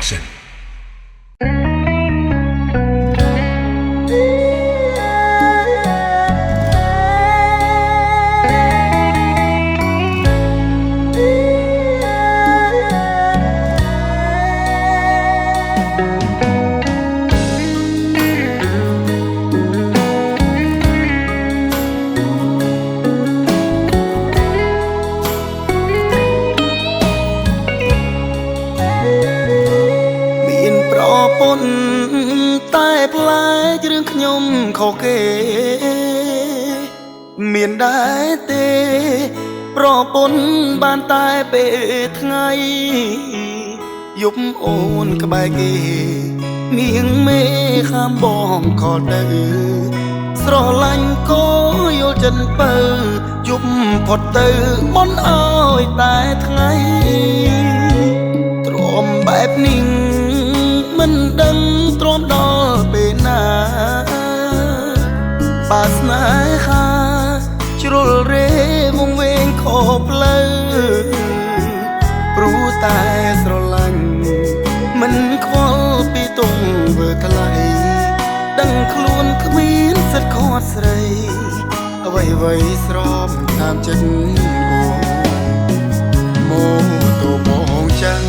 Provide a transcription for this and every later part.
Production ប៉ុនតែផ្លែគ្រឿងខ្ញុំខុសគេមានដែរទេប្រពន្ធបានតែពេលថ្ងៃយប់អូនក្បែរគេមៀងមេខាំបងខលទៅស្រឡាញ់ក៏យល់ចិនពើយប់ផុតទៅបនអើយតែថ្ងៃទ្រាំបែបនេះមិនដឹងទ្រាំដល់ពេលណាបាស្នេហាជ្រុលរេវងវែងខុសផ្លូវព្រោះតែស្រឡាញ់មិនខ្វល់ពីទុំធ្វើថ្លៃដឹងខ្លួនគ្មានសិទ្ធិខកស្រីអ្វីស្របតាមចិត្តបងមកទៅបងចឹង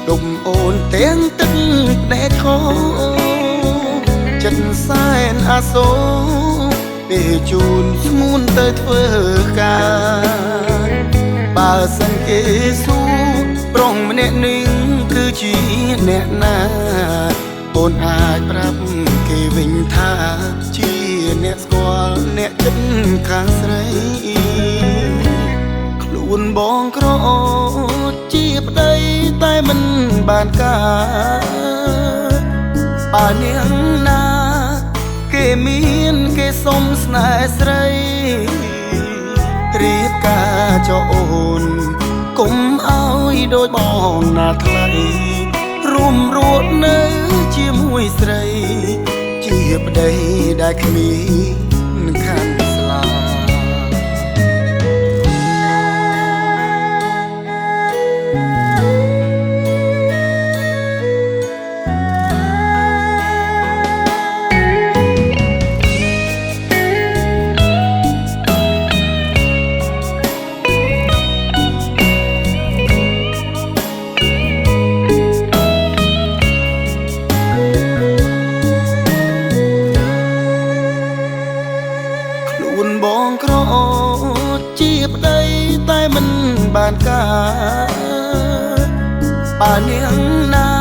ដុំអូនទាំងទឹកភ្នែកខោចិត្តសែនអាសូរពេលជូនស្ងួនទៅធ្វើការបើសិនគេសួរប្រុសម្នាក់នឹងគឺជាអ្នកណាអូនអាចប្រាប់គេវិញថាជាអ្នកស្គាល់អ្នកចិត្តខាងស្រីខ្លួនបងក្រជាប្តីតែមិនបានការបើនាងណាគេមានគេសុំស្នេហ៍ស្រីរៀបការចោអូនកុំឲ្យដូចបងណាថ្លៃរួមរត់នៅជាមួយស្រីជាប្តីដែលគ្មាននឹងខានស្លាបងក្រជាប្តីតែមិនបានការបើនាងណា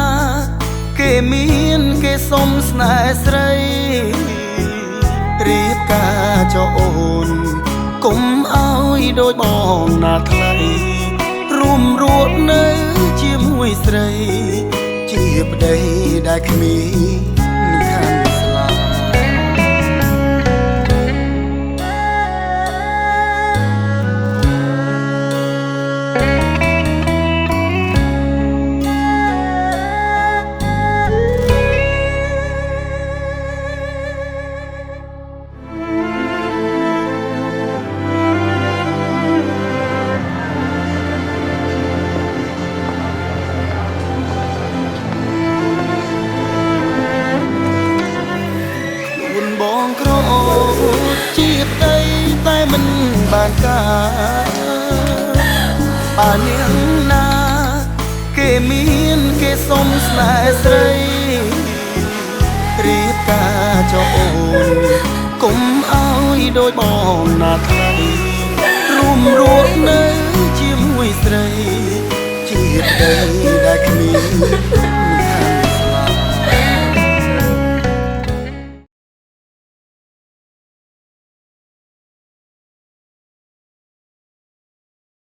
គេមានគេសុំស្នេហ៍ស្រីរៀបការចោអូនកុំឲ្យដូចបងណាថ្លៃរួមរត់នៅជាមួយស្រីជាប្តីដែលគ្មាននឹងខានបងក្រជាប្តីតែមិនបានការបើនាងណាគេមានគេសុំស្នេហ៍ស្រីរៀបការចោអូនកុំឲ្យដូចបងណាថ្លៃរួមរត់នៅជាមួយស្រីជាប្តីដែលគ្មាន